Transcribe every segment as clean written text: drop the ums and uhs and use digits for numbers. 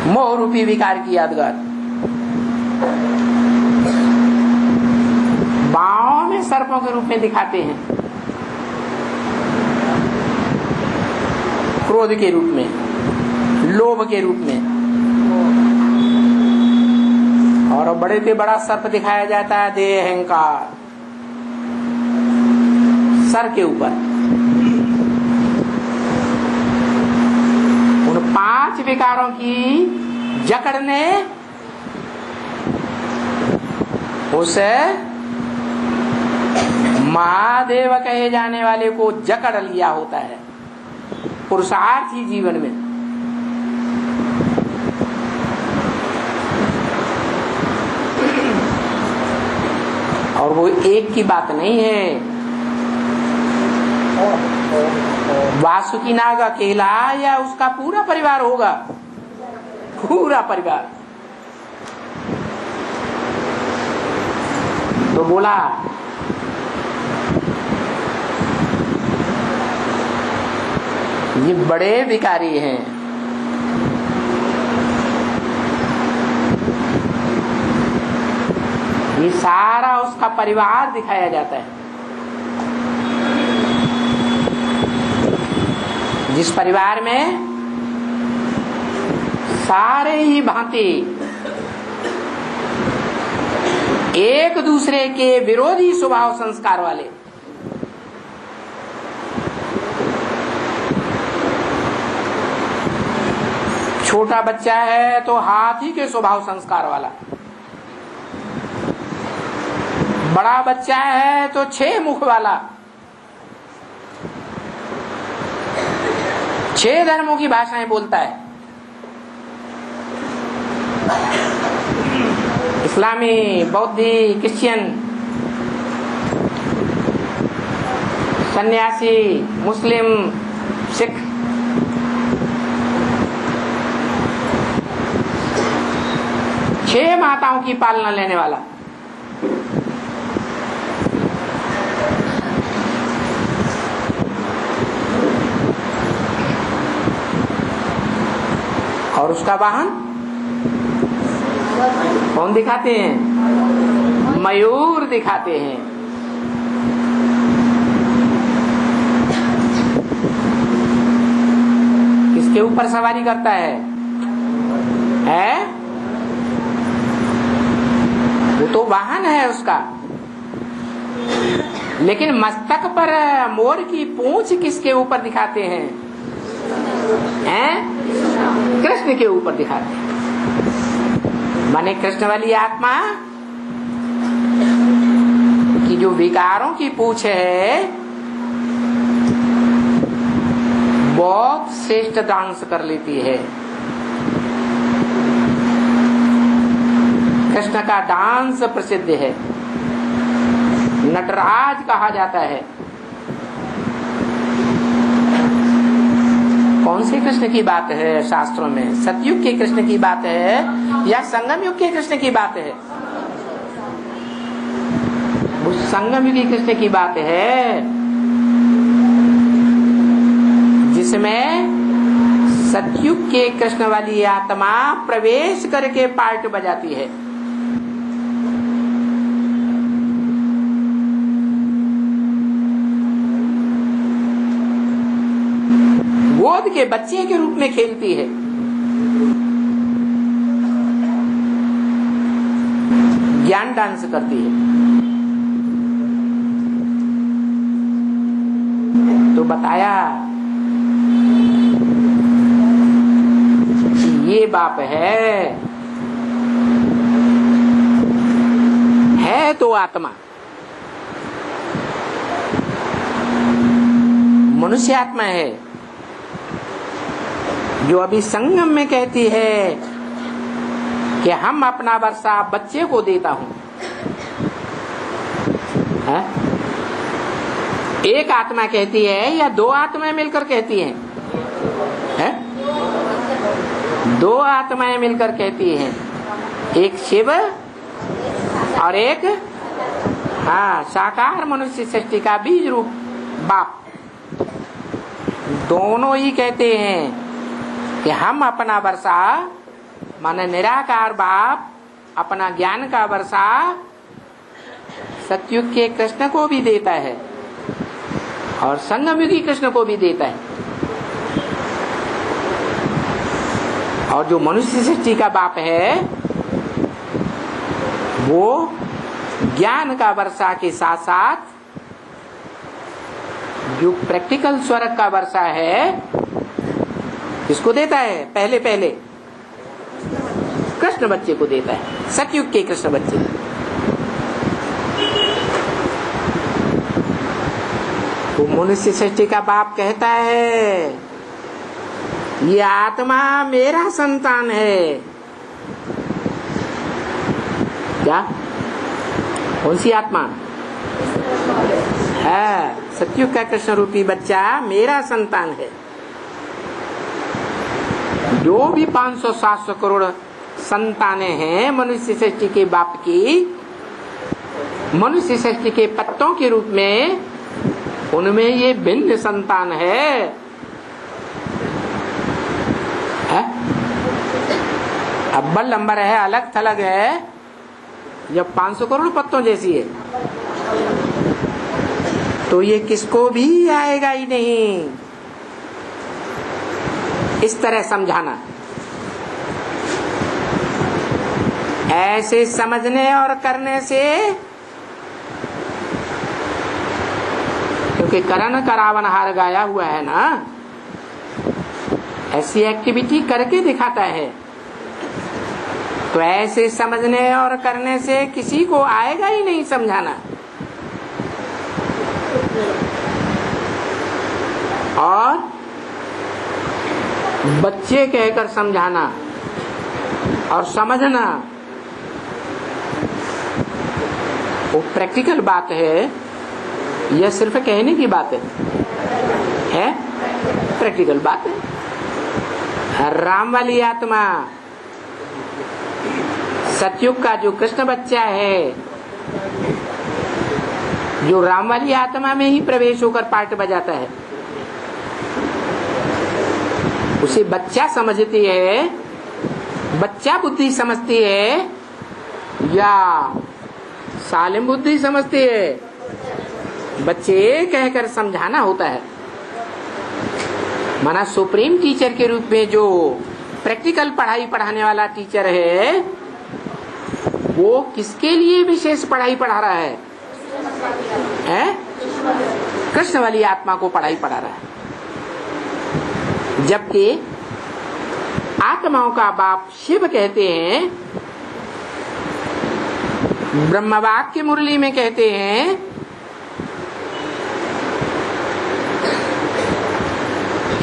मोह रूपी विकार की यादगार। बाहों में सर्पों के रूप में दिखाते हैं, क्रोध के रूप में, लोभ के रूप में, और बड़े से बड़ा सर्प दिखाया जाता है देह अहंकार, सर के ऊपर। उन 5 विकारों की जकड़ ने उसे महादेव कहे जाने वाले को जकड़ लिया होता है पुरुषार्थी जीवन में। और वो एक की बात नहीं है। वासुकी नाग अकेला या उसका पूरा परिवार होगा, पूरा परिवार। तो बोला ये बड़े विकारी हैं, ये सारा उसका परिवार दिखाया जाता है। जिस परिवार में सारे ही भांति एक दूसरे के विरोधी स्वभाव संस्कार वाले, छोटा बच्चा है तो हाथी के स्वभाव संस्कार वाला, बड़ा बच्चा है तो 6 मुख वाला, 6 धर्मों की भाषाएं बोलता है। इस्लामी, बौद्धि, क्रिश्चियन, सन्यासी, मुस्लिम, सिख, छह माताओं की पालना लेने वाला। और उसका वाहन कौन दिखाते हैं? मयूर दिखाते हैं। किसके ऊपर सवारी करता है? वो तो वाहन है उसका, लेकिन मस्तक पर मोर की पूंछ किसके ऊपर दिखाते हैं? कृष्ण के ऊपर दिखाते हैं। माने कृष्ण वाली आत्मा की जो विकारों की पूंछ है बहुत श्रेष्ठ डांस कर लेती है। कृष्ण का डांस प्रसिद्ध है, नटराज कहा जाता है। कौन से कृष्ण की बात है शास्त्रों में? सतयुग के कृष्ण की बात है या संगम युग के कृष्ण की बात है? उस संगम युग के कृष्ण की बात है जिसमें सतयुग के कृष्ण वाली आत्मा प्रवेश करके पार्ट बजाती है। गोद के बच्चे के रूप में खेलती है। ज्ञान डांस करती है। तो बताया कि ये बाप है तो आत्मा, मनुष्य आत्मा है जो अभी संगम में कहती है कि हम अपना वर्षा बच्चे को देता हूं। एक आत्मा कहती है या 2 आत्माएं मिलकर कहती हैं? दो आत्माएं मिलकर कहती हैं, एक शिव और एक साकार मनुष्य सृष्टि का बीज रूप बाप। दोनों ही कहते हैं कि हम अपना वर्षा माने निराकार बाप अपना ज्ञान का वर्षा सतयुग के कृष्ण को भी देता है और संगमयुगी कृष्ण को भी देता है। और जो मनुष्य सृष्टि का बाप है वो ज्ञान का वर्षा के साथ साथ जो प्रैक्टिकल स्वर्ग का वर्षा है किसको देता है? पहले पहले कृष्ण बच्चे को देता है, सतयुग के कृष्ण बच्चे। तो मनुष्य सृष्टि का बाप कहता है ये आत्मा मेरा संतान है। क्या? कौन सी आत्मा है? सतयुग का कृष्ण रूपी बच्चा मेरा संतान है। जो भी 500-700 करोड़ संतानें हैं मनुष्य सृष्टि के बाप की, मनुष्य सृष्टि के पत्तों के रूप में, उनमें ये भिन्न संतान है। अब्बल नंबर है, अलग थलग है, जब 500 करोड़ पत्तों जैसी है तो ये किसको भी आएगा ही नहीं। इस तरह समझाना, ऐसे समझने और करने से, क्योंकि करण करावन हार गाया हुआ है ना, ऐसी एक्टिविटी करके दिखाता है। तो ऐसे समझने और करने से किसी को आएगा ही नहीं समझाना। और बच्चे कहकर समझाना और समझना वो प्रैक्टिकल बात है, यह सिर्फ कहने की बात है? प्रैक्टिकल बात है। राम वाली आत्मा, सतयुग का जो कृष्ण बच्चा है, जो राम वाली आत्मा में ही प्रवेश होकर पार्ट बजाता है, उसे बच्चा समझती है, बच्चा बुद्धि समझती है या सालिम बुद्धि समझती है? बच्चे कहकर समझाना होता है। माना सुप्रीम टीचर के रूप में जो प्रैक्टिकल पढ़ाई पढ़ाने वाला टीचर है, वो किसके लिए विशेष पढ़ाई पढ़ा रहा है? कृष्ण वाली आत्मा को पढ़ाई पढ़ा रहा है। जबकि आत्माओं का बाप शिव कहते हैं, ब्रह्मवाक्य की मुरली में कहते हैं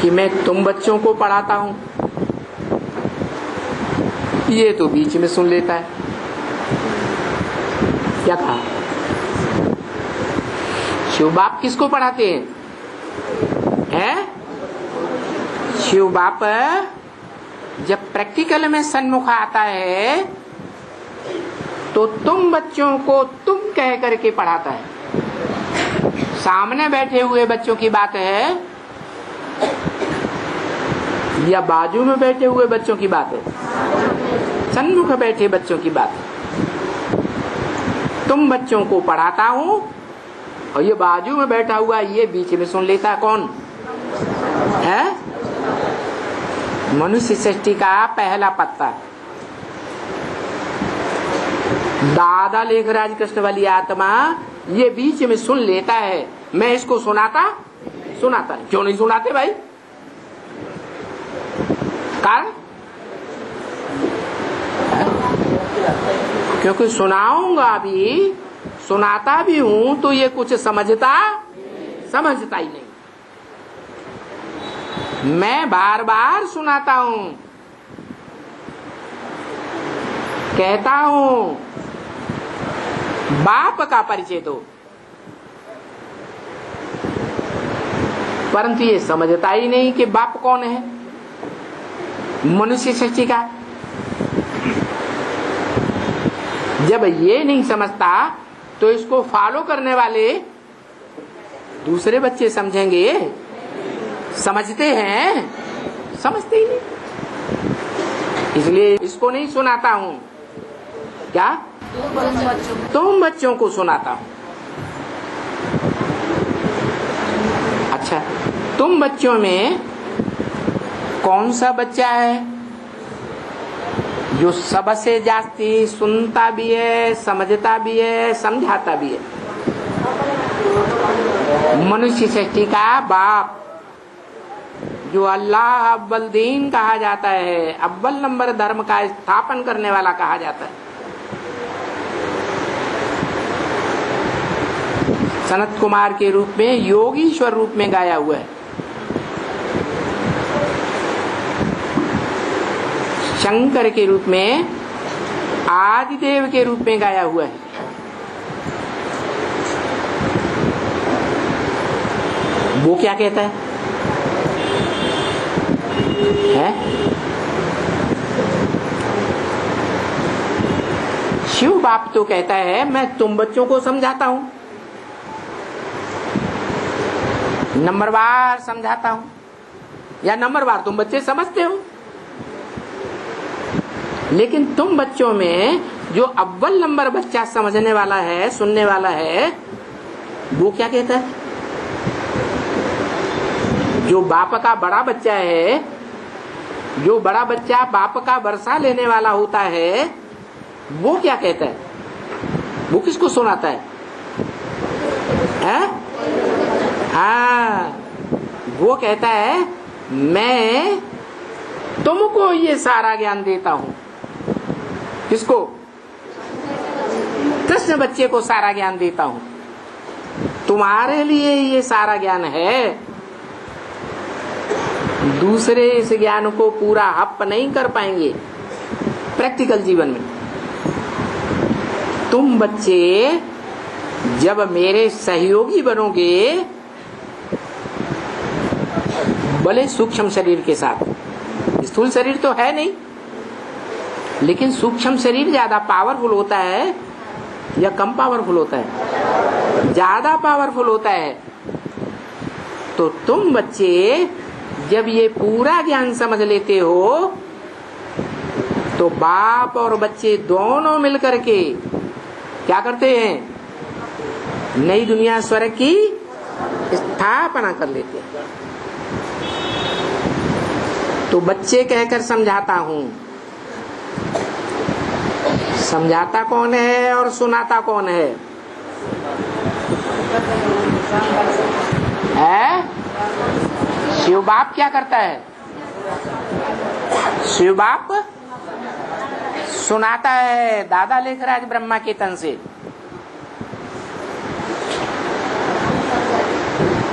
कि मैं तुम बच्चों को पढ़ाता हूं। ये तो बीच में सुन लेता है। क्या कहा? शिव बाप किसको पढ़ाते हैं? शिव बाप जब प्रैक्टिकल में सन्मुख आता है तो तुम बच्चों को तुम कह करके पढ़ाता है। सामने बैठे हुए बच्चों की बात है या बाजू में बैठे हुए बच्चों की बात है? सन्मुख बैठे बच्चों की बात है। तुम बच्चों को पढ़ाता हूं और ये बाजू में बैठा हुआ ये बीच में सुन लेता। कौन है? मनुष्य सृष्टि का पहला पत्ता, दादा लेखराज कृष्ण वाली आत्मा ये बीच में सुन लेता है। मैं इसको सुनाता क्यों नहीं सुनाते भाई? कारण क्योंकि सुनाऊंगा भी, सुनाता भी हूं तो ये कुछ समझता ही नहीं। मैं बार बार सुनाता हूं, कहता हूं बाप का परिचय दो, परंतु ये समझता ही नहीं कि बाप कौन है मनुष्य सृष्टि का। जब ये नहीं समझता तो इसको फॉलो करने वाले दूसरे बच्चे समझेंगे। समझते हैं? समझते ही नहीं। इसलिए इसको नहीं सुनाता हूं। क्या? तुम बच्चों को सुनाता हूं। अच्छा, तुम बच्चों में कौन सा बच्चा है जो सबसे जास्ती सुनता भी है, समझता भी है, समझाता भी है? मनुष्य सृष्टि का बाप, जो अल्लाह अव्वल दीन कहा जाता है, अव्वल नंबर धर्म का स्थापन करने वाला कहा जाता है। सनत कुमार के रूप में, योगीश्वर रूप में गाया हुआ है। शंकर के रूप में, आदिदेव के रूप में गाया हुआ है। वो क्या कहता है? शिव बाप तो कहता है मैं तुम बच्चों को समझाता हूं, नंबरवार समझाता हूं, या नंबरवार तुम बच्चे समझते हो। लेकिन तुम बच्चों में जो अव्वल नंबर बच्चा समझने वाला है, सुनने वाला है, वो क्या कहता है? जो बाप का बड़ा बच्चा है, जो बड़ा बच्चा बाप का वर्षा लेने वाला होता है, वो क्या कहता है? वो किसको सुनाता है? हाँ, वो कहता है मैं तुमको ये सारा ज्ञान देता हूं। किसको? कृष्ण बच्चे को सारा ज्ञान देता हूं। तुम्हारे लिए ये सारा ज्ञान है, दूसरे इस ज्ञान को पूरा हप नहीं कर पाएंगे प्रैक्टिकल जीवन में। तुम बच्चे जब मेरे सहयोगी बनोगे, भले सूक्ष्म शरीर के साथ, स्थूल शरीर तो है नहीं, लेकिन सूक्ष्म शरीर ज्यादा पावरफुल होता है या कम पावरफुल होता है? ज्यादा पावरफुल होता है। तो तुम बच्चे जब ये पूरा ज्ञान समझ लेते हो, तो बाप और बच्चे दोनों मिलकर के क्या करते हैं? नई दुनिया स्वर्ग की स्थापना कर लेते हैं। तो बच्चे कहकर समझाता हूं। समझाता कौन है और सुनाता कौन है? शिव बाप क्या करता है? शिव बाप सुनाता है, दादा लेखराज ब्रह्मा के तन से।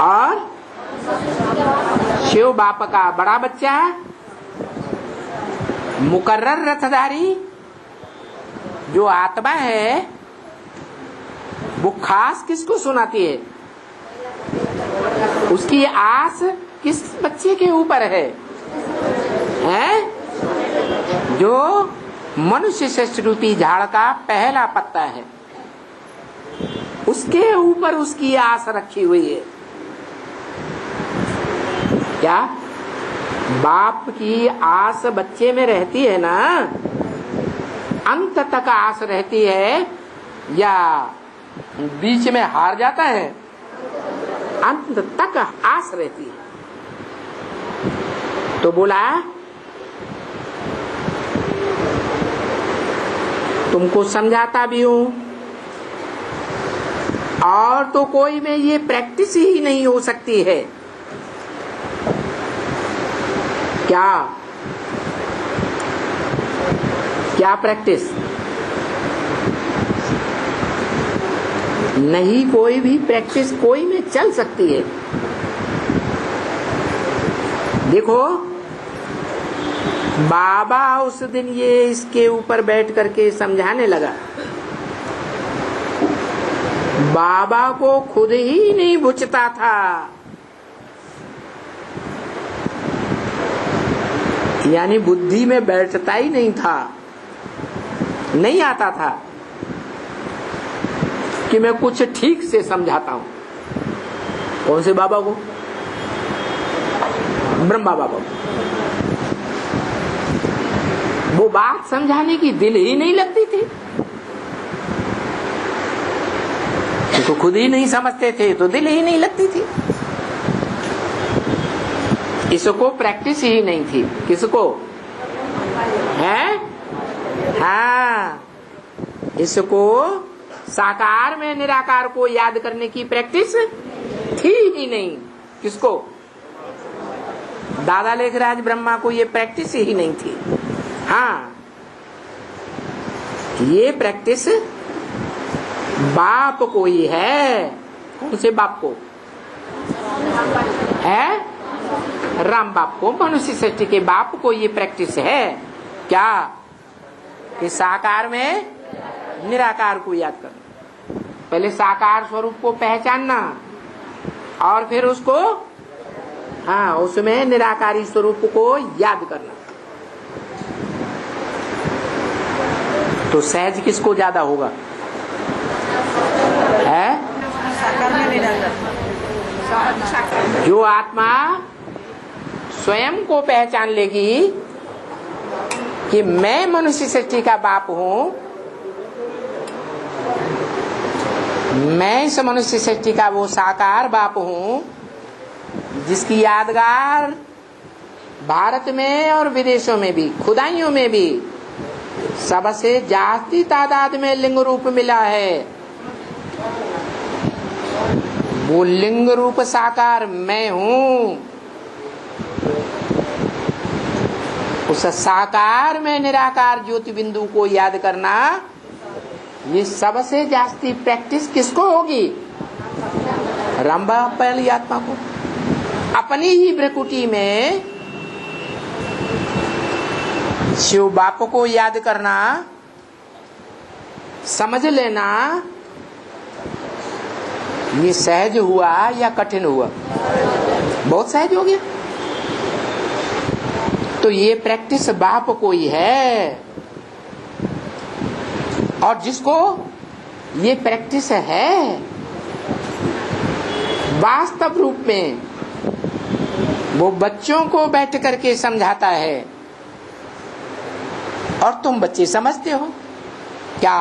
और शिव बाप का बड़ा बच्चा मुकर्रर रथधारी जो आत्मा है, वो खास किसको सुनाती है? उसकी आस किस बच्चे के ऊपर है? जो मनुष्य श्रेष्ठ रूपी झाड़ का पहला पत्ता है, उसके ऊपर उसकी आस रखी हुई है। क्या बाप की आस बच्चे में रहती है ना? अंत तक आस रहती है या बीच में हार जाता है? अंत तक आस रहती है। तो बोला तुमको समझाता भी हूं, और तो कोई में ये प्रैक्टिस ही नहीं हो सकती है। क्या क्या प्रैक्टिस? नहीं, कोई भी प्रैक्टिस कोई में चल सकती है। देखो, बाबा उस दिन ये इसके ऊपर बैठ करके समझाने लगा। बाबा को खुद ही नहीं बुझता था, यानी बुद्धि में बैठता ही नहीं था, नहीं आता था कि मैं कुछ ठीक से समझाता हूं। कौन से बाबा को? ब्रह्मा बाबा को। वो बात समझाने की दिल ही नहीं लगती थी, तो खुद ही नहीं समझते थे तो दिल ही नहीं लगती थी। इसको प्रैक्टिस ही नहीं थी। किसको है? हाँ, इसको साकार में निराकार को याद करने की प्रैक्टिस थी ही नहीं। किसको? दादा लेखराज ब्रह्मा को ये प्रैक्टिस ही नहीं थी। हाँ, ये प्रैक्टिस बाप को ही है। कौन से बाप को है? राम बाप को, मनुष्य सृष्टि के बाप को ये प्रैक्टिस है। क्या? कि साकार में निराकार को याद करना। पहले साकार स्वरूप को पहचानना और फिर उसको, हाँ, उसमें निराकारी स्वरूप को याद करना। तो सहज किसको ज्यादा होगा? है जो आत्मा स्वयं को पहचान लेगी कि मैं मनुष्य सृष्टि का बाप हूं, मैं इस मनुष्य सृष्टि का वो साकार बाप हूं जिसकी यादगार भारत में और विदेशों में भी, खुदाइयों में भी सबसे जास्ती तादाद में लिंग रूप मिला है। वो लिंग रूप साकार मैं हूं। उस साकार में निराकार ज्योति बिंदु को याद करना, ये सबसे जास्ती प्रैक्टिस किसको होगी? रामबा पहली आत्मा को। अपनी ही भ्रकुटी में शिव बाप को याद करना, समझ लेना, ये सहज हुआ या कठिन हुआ? बहुत सहज हो गया। तो ये प्रैक्टिस बाप को ही है। और जिसको ये प्रैक्टिस है वास्तव रूप में, वो बच्चों को बैठ करके समझाता है। और तुम बच्चे समझते हो क्या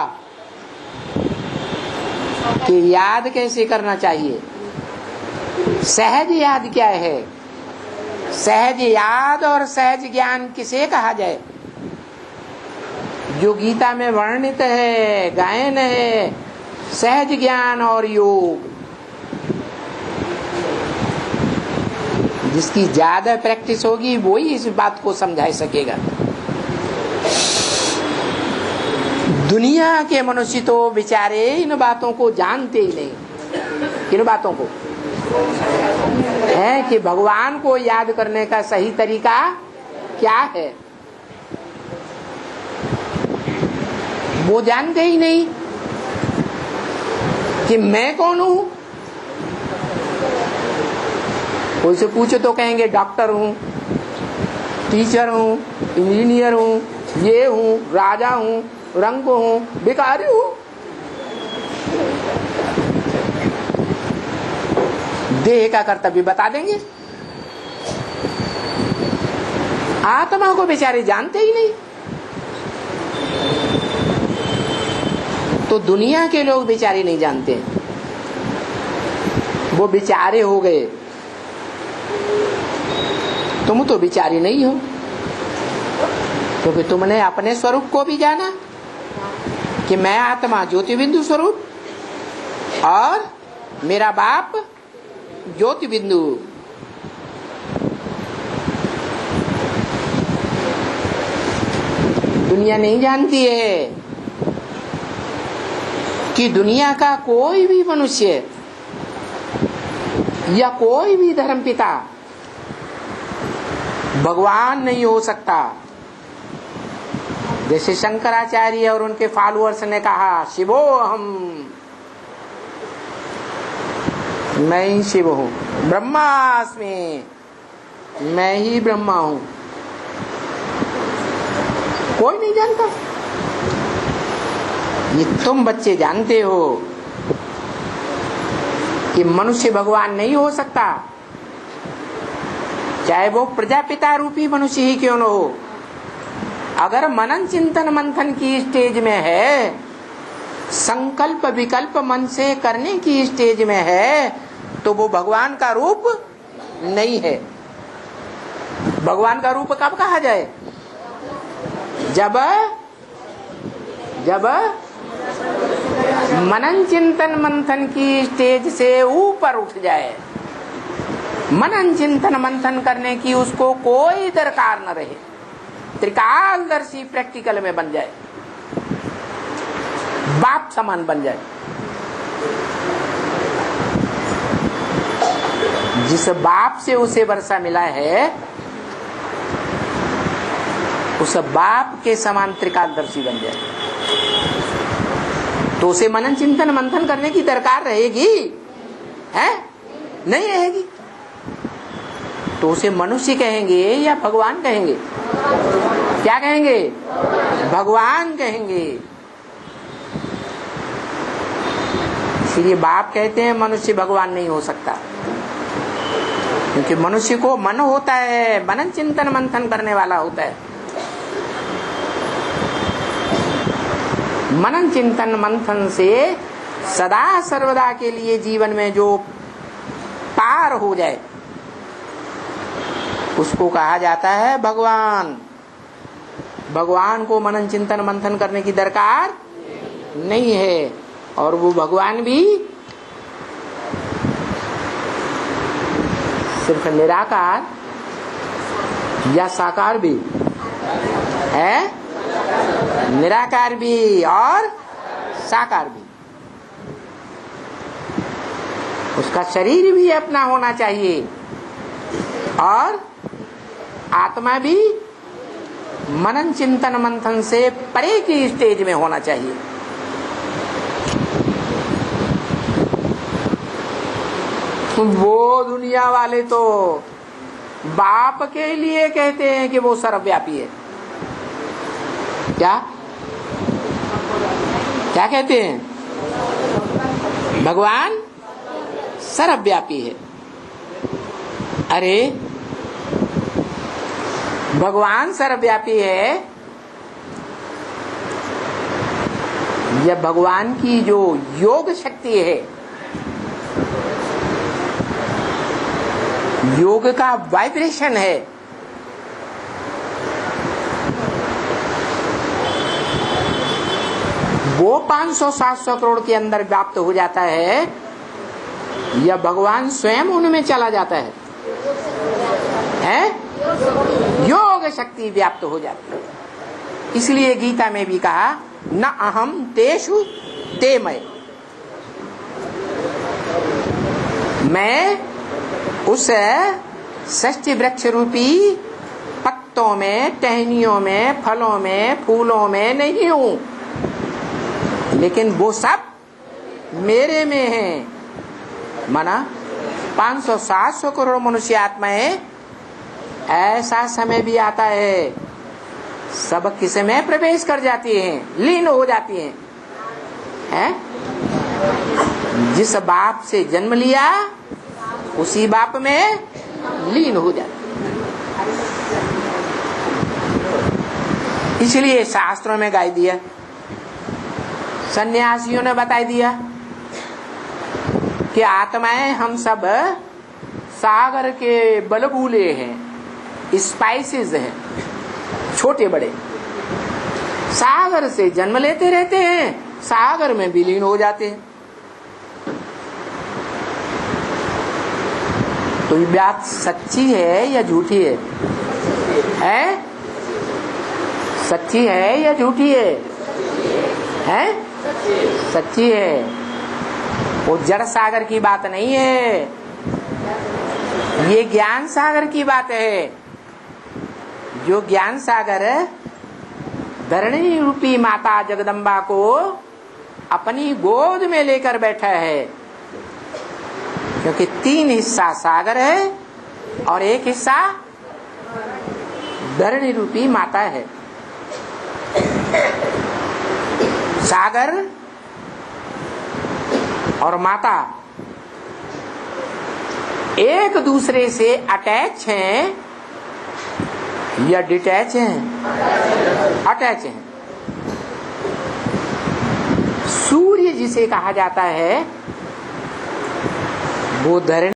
कि याद कैसे करना चाहिए? सहज याद क्या है? सहज याद और सहज ज्ञान किसे कहा जाए? जो गीता में वर्णित है, गायन है, सहज ज्ञान और योग। जिसकी ज्यादा प्रैक्टिस होगी वो ही इस बात को समझा सकेगा। दुनिया के मनुष्य तो बेचारे इन बातों को जानते ही नहीं। किन बातों को? है कि भगवान को याद करने का सही तरीका क्या है, वो जानते ही नहीं। कि मैं कौन हूं? कोई से पूछो तो कहेंगे डॉक्टर हूं, टीचर हूं, इंजीनियर हूं, ये हूं, राजा हूं, रंग हूं, भिखारी हूं। देह का कर्तव्य बता देंगे। आत्मा को बेचारे जानते ही नहीं। तो दुनिया के लोग बेचारे नहीं जानते, वो बेचारे हो गए। तुम तो बेचारे नहीं हो, क्योंकि तुमने अपने स्वरूप को भी जाना कि मैं आत्मा ज्योति बिंदु स्वरूप और मेरा बाप ज्योति बिंदु। दुनिया नहीं जानती है कि दुनिया का कोई भी मनुष्य या कोई भी धर्मपिता भगवान नहीं हो सकता। जैसे शंकराचार्य और उनके फॉलोअर्स ने कहा, शिवो हम, मैं ही शिव हूं, ब्रह्मास्मि, मैं ही ब्रह्मा हूं। कोई नहीं जानता। ये तुम बच्चे जानते हो कि मनुष्य भगवान नहीं हो सकता, चाहे वो प्रजापिता रूपी मनुष्य ही क्यों न हो। अगर मनन चिंतन मंथन की स्टेज में है, संकल्प विकल्प मन से करने की स्टेज में है, तो वो भगवान का रूप नहीं है। भगवान का रूप कब कहा जाए? जब मनन चिंतन मंथन की स्टेज से ऊपर उठ जाए, मनन चिंतन मंथन करने की उसको कोई दरकार न रहे, त्रिकालदर्शी प्रैक्टिकल में बन जाए, बाप समान बन जाए। जिस बाप से उसे वर्षा मिला है, उस बाप के समान त्रिकालदर्शी बन जाए, तो उसे मनन चिंतन मंथन करने की दरकार रहेगी? है? नहीं रहेगी। तो उसे मनुष्य कहेंगे या भगवान कहेंगे? क्या कहेंगे? भगवान कहेंगे। इसलिए बाप कहते हैं मनुष्य भगवान नहीं हो सकता, क्योंकि मनुष्य को मन होता है, मनन चिंतन मंथन करने वाला होता है। मनन चिंतन मंथन से सदा सर्वदा के लिए जीवन में जो पार हो जाए, उसको कहा जाता है भगवान। भगवान को मनन चिंतन मंथन करने की दरकार नहीं है, और वो भगवान भी सिर्फ निराकार या साकार भी है, निराकार भी और साकार भी। उसका शरीर भी अपना होना चाहिए और आत्मा भी मनन चिंतन मंथन से परे की स्टेज में होना चाहिए। वो दुनिया वाले तो बाप के लिए कहते हैं कि वो सर्वव्यापी है। क्या क्या कहते हैं? भगवान सर्वव्यापी है। अरे भगवान सर्वव्यापी है, यह भगवान की जो योग शक्ति है, योग का वाइब्रेशन है, वो 500-700 करोड़ के अंदर व्याप्त हो जाता है, या भगवान स्वयं उनमें चला जाता है? योग शक्ति व्याप्त हो जाती है। इसलिए गीता में भी कहा, न अहम तेषु ते मैं उस षष्ठी वृक्ष रूपी पत्तों में, टहनियों में, फलों में, फूलों में नहीं हूं, लेकिन वो सब मेरे में है। माना 500-700 करोड़ मनुष्य आत्माएं, ऐसा समय भी आता है सब किस में प्रवेश कर जाती हैं, लीन हो जाती हैं, हैं? जिस बाप से जन्म लिया उसी बाप में लीन हो जाती। इसलिए शास्त्रों में गाई दिया, सन्यासियों ने बता दिया कि आत्माएं हम सब सागर के बलबूले हैं, स्पाइसेस हैं, छोटे बड़े, सागर से जन्म लेते रहते हैं, सागर में विलीन हो जाते हैं। तो ये बात सच्ची है या झूठी है? हैं? सच्ची है या झूठी है? हैं? सच्ची है। वो जड़ सागर की बात नहीं है, ये ज्ञान सागर की बात है। जो ज्ञान सागर धरणी रूपी माता जगदम्बा को अपनी गोद में लेकर बैठा है, क्योंकि 3 हिस्सा सागर है और 1 हिस्सा धरणी रूपी माता है। सागर और माता एक दूसरे से अटैच हैं, या डिटैच हैं, अटैच हैं। सूर्य जिसे कहा जाता है वो धरणी